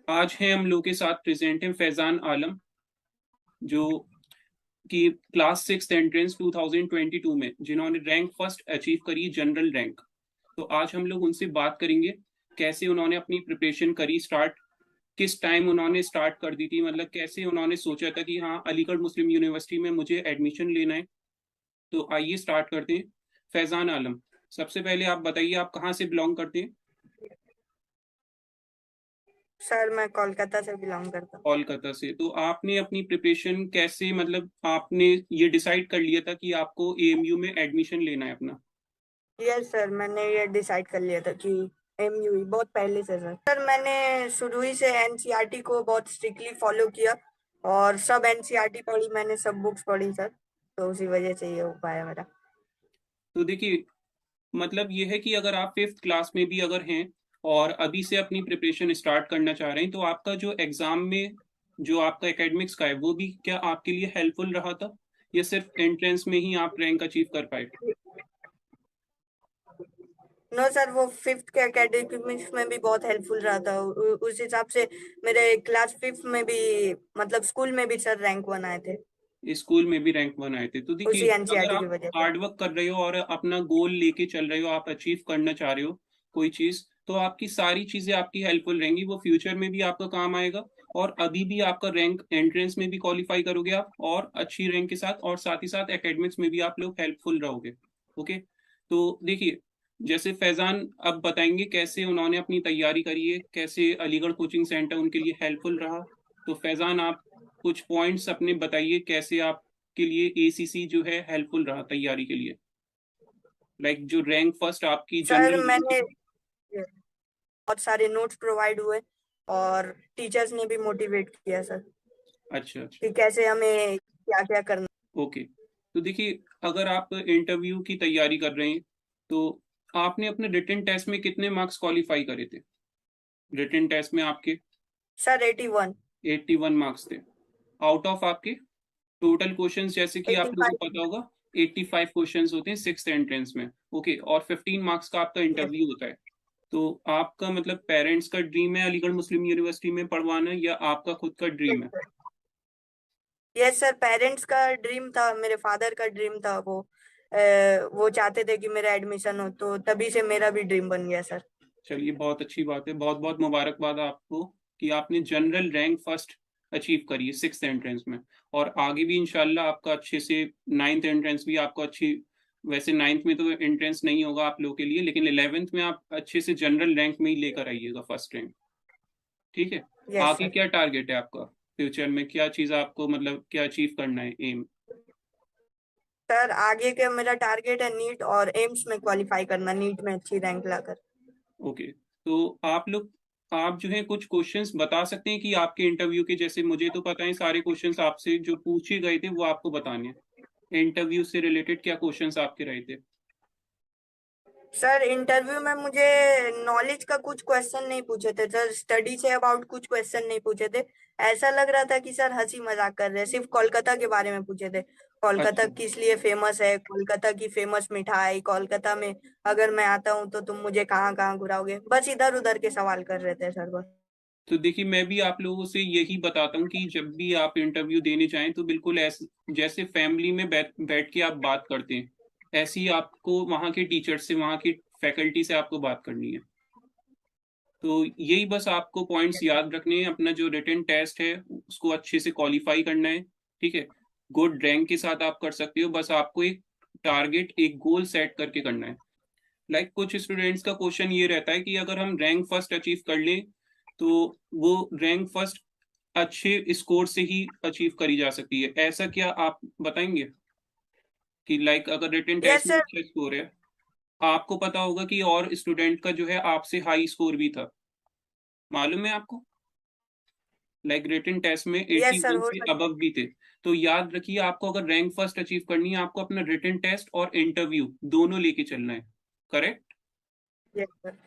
आज हैं हम लोग के साथ प्रेजेंट हैं फैजान आलम, जो कि क्लास 6 एंट्रेंस 2022 में जिन्होंने रैंक फर्स्ट अचीव करी, जनरल रैंक। तो आज हम लोग उनसे बात करेंगे कैसे उन्होंने अपनी प्रिपरेशन करी स्टार्ट, किस टाइम उन्होंने स्टार्ट कर दी थी, मतलब कैसे उन्होंने सोचा था कि हाँ अलीगढ़ मुस्लिम यूनिवर्सिटी में मुझे एडमिशन लेना है। तो आइए स्टार्ट करते हैं। फैजान आलम, सबसे पहले आप बताइए आप कहाँ से बिलोंग करते हैं। सर मैं कोलकाता से बिलोंग करता हूँ। कोलकाता से। तो आपने अपनी प्रिपरेशन कैसे, मतलब आपने ये डिसाइड कर लिया था कि आपको एएमयू में एडमिशन लेना है अपना। यस सर, मैंने ये डिसाइड कर लिया था कि एमयूई बहुत पहले से। सर मैंने शुरू ही से एनसीईआरटी को बहुत स्ट्रिक्टली फॉलो किया और सब एनसीईआरटी पढ़ी, मैंने सब बुक्स पढ़ी सर, तो उसी वजह से ये हो पाया मेरा। तो देखिए, मतलब ये है कि अगर आप 5th क्लास में भी अगर हैं और अभी से अपनी प्रिपरेशन स्टार्ट करना चाह रहे हैं, तो आपका जो एग्जाम में जो आपका एकेडमिक्स का है वो भी क्या आपके लिए हेल्पफुल रहा था, या सिर्फ एंट्रेंस में ही आप रैंक अचीव कर पाए। नो सर, वो फिफ्थ के एकेडमिक्स में भी बहुत हेल्पफुल रहा था। उस हिसाब से मेरे क्लास फिफ्थ में भी, मतलब स्कूल में भी सर रैंक वन आए थे, स्कूल में भी रैंक वन आए थे। तो देखिए, उसी अगर एनसीईआरटी की आप वजह से। हार्ड वर्क कर रहे हो और अपना गोल लेके चल रहे हो, आप अचीव करना चाह रहे हो कोई चीज, तो आपकी सारी चीजें आपकी हेल्पफुल रहेंगी, वो फ्यूचर में भी आपका काम आएगा। और अभी भी आपका रैंक एंट्रेंस में भी क्वालिफाई करोगे आप, और अच्छी रैंक के साथ, और साथ ही साथ एकेडमिक्स में भी आप लोग हेल्पफुल रहोगे। ओके। तो देखिए, जैसे फैजान अब बताएंगे कैसे उन्होंने अपनी तैयारी करी है, कैसे अलीगढ़ कोचिंग सेंटर उनके लिए हेल्पफुल रहा। तो फैजान, आप कुछ पॉइंट्स अपने बताइए कैसे आपके लिए एसीसी जो है हेल्पफुल रहा तैयारी के लिए, लाइक जो रैंक फर्स्ट आपकी सर जनरल रैंक मैंने थी। बहुत सारे नोट्स प्रोवाइड हुए और टीचर्स ने भी मोटिवेट किया सर अच्छा अच्छा। कि कैसे हमें क्या क्या करना। ओके। तो देखिए, अगर आप इंटरव्यू की तैयारी कर रहे हैं, तो आपने अपने रिटन टेस्ट में कितने मार्क्स क्वालिफाई करे थे। रिटन टेस्ट में आपके सर 81। 81 मार्क्स थे, आउट ऑफ आपके टोटल क्वेश्चंस, जैसे कि आप लोगों को 85। पता होगा 85 क्वेश्चंस होते हैं 6th एंट्रेंस में। ओके, और 15 मार्क्स का आपका यस। इंटरव्यू होता है। तो आपका मतलब पेरेंट्स का ड्रीम है अलीगढ़ मुस्लिम यूनिवर्सिटी में पढ़वाना, या आपका खुद का ड्रीम है। यस सर, पेरेंट्स का ड्रीम था, मेरे फादर का ड्रीम था। वो चाहते थे कि मेरा एडमिशन हो, तो तभी से मेरा भी ड्रीम बन गया सर। चलिए, बहुत अच्छी बात है, बहुत बहुत मुबारकबाद आपको कि आपने जनरल रैंक फर्स्ट अचीव करी है 6th एंट्रेंस में। और आगे भी इंशाल्लाह आपका अच्छे से 9th एंट्रेंस भी आपको अच्छी, वैसे 9th में तो एंट्रेंस नहीं होगा आप लोगों के लिए, लेकिन 11th में आप अच्छे से जनरल रैंक में ही लेकर आइएगा फर्स्ट रैंक। ठीक है। यस आगे सर। क्या टारगेट है आपका, फ्यूचर में क्या चीज़ आपको, मतलब क्या अचीव करना है, एम। सर आगे का मेरा टारगेट है नीट और एम्स में क्वालिफाई करना, नीट में अच्छी रैंक लाकर। ओके। तो आप लोग, आप जो है कुछ क्वेश्चंस बता सकते हैं कि आपके इंटरव्यू के, जैसे मुझे तो पता है सारे क्वेश्चंस आपसे जो पूछे गए थे वो आपको बताने हैं, इंटरव्यू से रिलेटेड क्या क्वेश्चंस आपके रहे थे। सर इंटरव्यू में मुझे नॉलेज का कुछ क्वेश्चन नहीं पूछे थे सर, स्टडी से अबाउट कुछ क्वेश्चन नहीं पूछे थे। ऐसा लग रहा था कि सर हंसी मजाक कर रहे हैं, सिर्फ कोलकाता के बारे में पूछे थे। कोलकाता अच्छा। किस लिए फेमस है, कोलकाता की फेमस मिठाई, कोलकाता में अगर मैं आता हूँ तो तुम मुझे कहाँ कहाँ घुराओगे, बस इधर उधर के सवाल कर रहे थे सर बस। तो देखिए, मैं भी आप लोगों से यही बताता हूँ कि जब भी आप इंटरव्यू देने जाएं तो बिल्कुल ऐसे जैसे फैमिली में बैठ के आप बात करते हैं, ऐसी आपको वहाँ के टीचर से, वहाँ की फैकल्टी से आपको बात करनी है। तो यही बस आपको पॉइंट्स याद रखने हैं, अपना जो रिटन टेस्ट है उसको अच्छे से क्वालिफाई करना है। ठीक है। गुड रैंक के साथ आप कर सकते हो, बस आपको एक टारगेट, एक गोल सेट करके करना है। लाइक कुछ स्टूडेंट्स का क्वेश्चन ये रहता है कि अगर हम रैंक फर्स्ट अचीव कर लें, तो वो रैंक फर्स्ट अच्छे स्कोर से ही अचीव करी जा सकती है, ऐसा क्या आप बताएंगे कि लाइक अगर रिटन टेस्ट यस में सर। अच्छा स्कोर है, आपको पता होगा कि और स्टूडेंट का जो है आपसे हाई स्कोर भी था, मालूम है आपको, लाइक रिटन टेस्ट में यस सर 81 हो से सकता अबव भी थे। तो याद रखिए, आपको अगर रैंक फर्स्ट अचीव करनी है, आपको अपना रिटन टेस्ट और इंटरव्यू दोनों लेके चलना है। करेक्ट। है। Yes sir.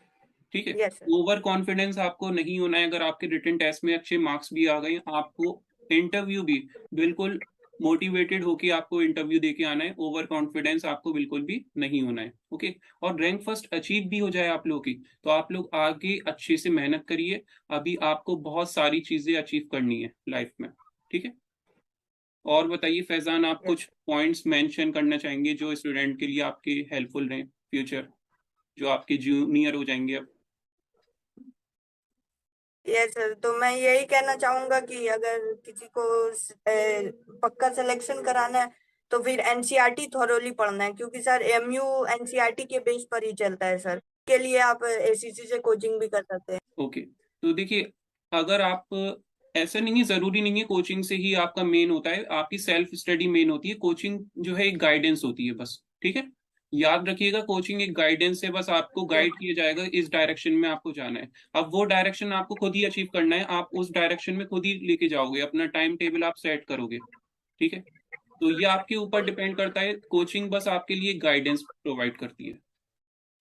ठीक है। Yes sir. ओवर कॉन्फिडेंस आपको नहीं होना है, अगर आपके रिटन टेस्ट में अच्छे मार्क्स भी आ गए, आपको इंटरव्यू भी बिल्कुल मोटिवेटेड होके आपको इंटरव्यू देके आना है, ओवर कॉन्फिडेंस आपको बिल्कुल भी नहीं होना है। ओके, और रैंक फर्स्ट अचीव भी हो जाए आप लोगों की, तो आप लोग आगे अच्छे से मेहनत करिए। अभी आपको बहुत सारी चीजें अचीव करनी है लाइफ में, ठीक है। और बताइए फैजान, आप कुछ पॉइंट्स मेंशन करना चाहेंगे जो स्टूडेंट के लिए आपके हेल्पफुल रहे फ्यूचर, जो आपके जूनियर हो जाएंगे अब? यस सर, तो मैं यही कहना चाहूंगा कि अगर किसी को पक्का सिलेक्शन कराना है तो फिर एनसीईआरटी थॉरोली पढ़ना है, क्योंकि सर एमयू एनसीईआरटी के बेस पर ही चलता है सर। के लिए आप एसीसी से कोचिंग भी कर सकते हैं। ओके, तो देखिए, अगर आप, ऐसा नहीं है, जरूरी नहीं है कोचिंग से ही आपका मेन होता है, आपकी सेल्फ स्टडी मेन होती है। कोचिंग जो है एक गाइडेंस होती है बस, ठीक है। याद रखिएगा, कोचिंग एक गाइडेंस है, बस आपको गाइड किया जाएगा इस डायरेक्शन में आपको जाना है। अब वो डायरेक्शन आपको खुद ही अचीव करना है, आप उस डायरेक्शन में खुद ही लेके जाओगे, अपना टाइम टेबल आप सेट करोगे, ठीक है। तो ये आपके ऊपर डिपेंड करता है, कोचिंग बस आपके लिए गाइडेंस प्रोवाइड करती है।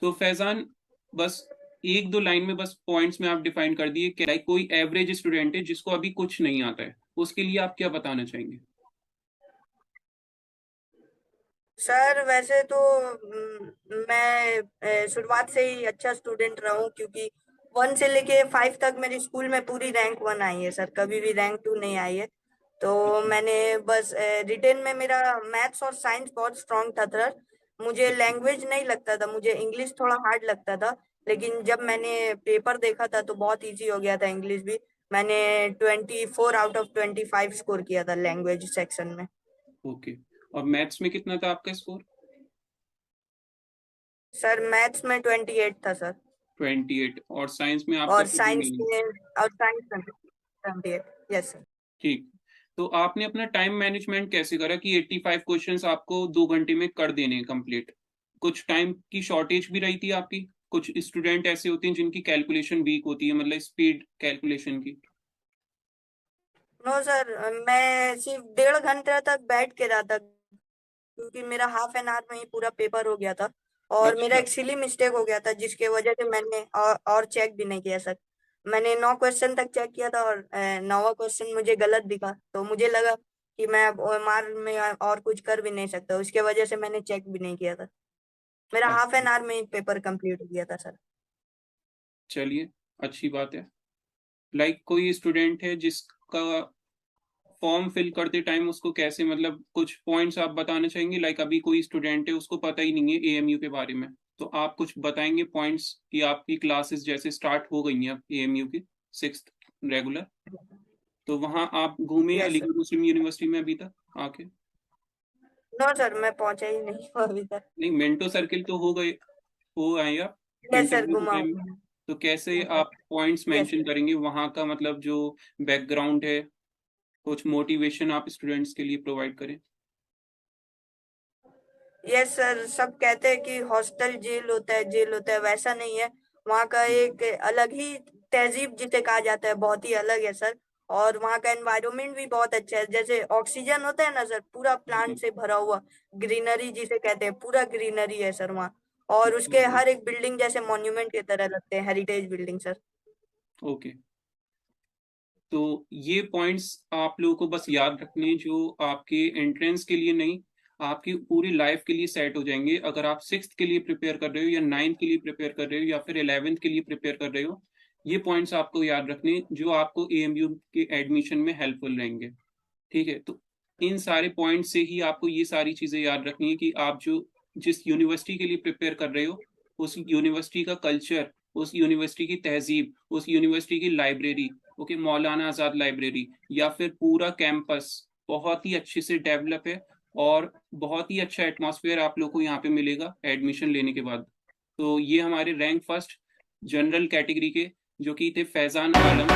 तो फैजान, बस एक दो लाइन में बस पॉइंट्स में आप डिफाइन कर दिए कि लाइक कोई एवरेज स्टूडेंट है जिसको अभी कुछ नहीं आता है, उसके लिए आप क्या बताना चाहेंगे? सर वैसे तो मैं शुरुआत से ही अच्छा स्टूडेंट रहा हूँ, क्योंकि 1 से लेके 5 तक मेरी स्कूल में पूरी रैंक 1 आई है सर, कभी भी रैंक 2 नहीं आई है। तो अच्छा। मैंने बस रिटेन में मेरा मैथ्स और साइंस बहुत स्ट्रांग था सर। मुझे अच्छा। लैंग्वेज नहीं लगता था, मुझे इंग्लिश थोड़ा हार्ड लगता था। लेकिन जब मैंने पेपर देखा था तो बहुत इजी हो गया था इंग्लिश भी। मैंने 24 आउट ऑफ 25 स्कोर किया था लैंग्वेज सेक्शन में। ओके, और मैथ्स में कितना था आपका स्कोर? सर मैथ्स में 28 था सर। 28, और साइंस में आपका और कुछ भी साइंस नहीं? में और साइंस में 78। Yes sir. ठीक। तो आपने अपना टाइम मैनेजमेंट कैसे करा कि 85 क्वेश्चंस आपको 2 घंटे में कर देने हैं कंप्लीट? कुछ टाइम की शॉर्टेज भी रही थी आपकी? कुछ स्टूडेंट ऐसे होते हैं जिनकी कैलकुलेशन वीक होती है, मतलब स्पीड कैलकुलेशन की। नो सर, मैं सिर्फ 1.5 घंटे तक बैठ के रहा था, क्योंकि मेरा हाफ एन आवर में ही पूरा पेपर हो गया था। और मेरा अच्छा। एक सिली मिस्टेक हो गया था जिसके वजह से मैंने और चेक भी नहीं किया सर। मैंने 9 क्वेश्चन तक चेक किया था और 9वां क्वेश्चन मुझे गलत दिखा, तो मुझे लगा कि मैं अब OMR में और कुछ कर भी नहीं सकता, उसके वजह से मैंने चेक भी नहीं किया था। मेरा हाफ अच्छा, एन आवर में ही पेपर कंप्लीट हो गया था सर। चलिए, अच्छी बात है। लाइक कोई स्टूडेंट है जिसका फॉर्म फिल करते टाइम उसको कैसे, मतलब कुछ पॉइंट्स आप बताना चाहेंगे? लाइक अभी कोई स्टूडेंट है, उसको पता ही नहीं है एएमयू के बारे में, तो आप कुछ बताएंगे पॉइंट्स कि आपकी क्लासेस जैसे स्टार्ट हो गई हैं अब एएमयू की, 6th रेगुलर, तो वहाँ आप घूमे यस सर। अलीगढ़ मुस्लिम यूनिवर्सिटी में अभी तक आके? नो सर, मैं पहुंचा ही नहीं हूँ अभी तक। नहीं, मेंटो सर्किल तो हो गए, हो आए आप यस सर, इंटरव्यू के घुमा टाइम? हूँ। तो कैसे आप पॉइंट्स यस मेंशन सर। करेंगे वहाँ का, मतलब जो बैकग्राउंड है, कुछ मोटिवेशन आप स्टूडेंट्स के लिए प्रोवाइड करें? यस सर, सब कहते हैं कि हॉस्टल जेल होता है, जेल होता है, वैसा नहीं है। वहाँ का एक अलग ही तहजीब जिसे कहा जाता है, बहुत ही अलग है सर। और वहाँ का एनवायरनमेंट भी बहुत अच्छा है, जैसे ऑक्सीजन होता है ना सर, पूरा प्लांट जी। से भरा हुआ। ग्रीनरी जिसे कहते हैं, पूरा ग्रीनरी है सर वहाँ। और उसके जी। हर एक बिल्डिंग जैसे मॉन्यूमेंट की तरह लगते हैं, हेरिटेज बिल्डिंग सर। ओके, तो ये पॉइंट्स आप लोगों को बस याद रखने, जो आपके एंट्रेंस के लिए नहीं, आपकी पूरी लाइफ के लिए सेट हो जाएंगे। अगर आप 6th के लिए प्रिपेयर कर रहे हो, या 9th के लिए प्रिपेयर कर रहे हो, या फिर 11th के लिए प्रिपेयर कर रहे हो, ये पॉइंट्स आपको याद रखने जो आपको एएमयू के एडमिशन में हेल्पफुल रहेंगे, ठीक है। तो इन सारे पॉइंट से ही आपको ये सारी चीजें याद रखनी है कि आप जो जिस यूनिवर्सिटी के लिए प्रिपेयर कर रहे हो, उस यूनिवर्सिटी का कल्चर, उस यूनिवर्सिटी की तहजीब, उस यूनिवर्सिटी की library, okay, Maulana Azad library, या फिर पूरा कैंपस बहुत ही अच्छे से डेवलप है, और बहुत ही अच्छा एटमॉस्फेयर आप लोग को यहाँ पे मिलेगा एडमिशन लेने के बाद। तो ये हमारे रैंक फर्स्ट जनरल कैटेगरी के जो कि थे फैजान आलम,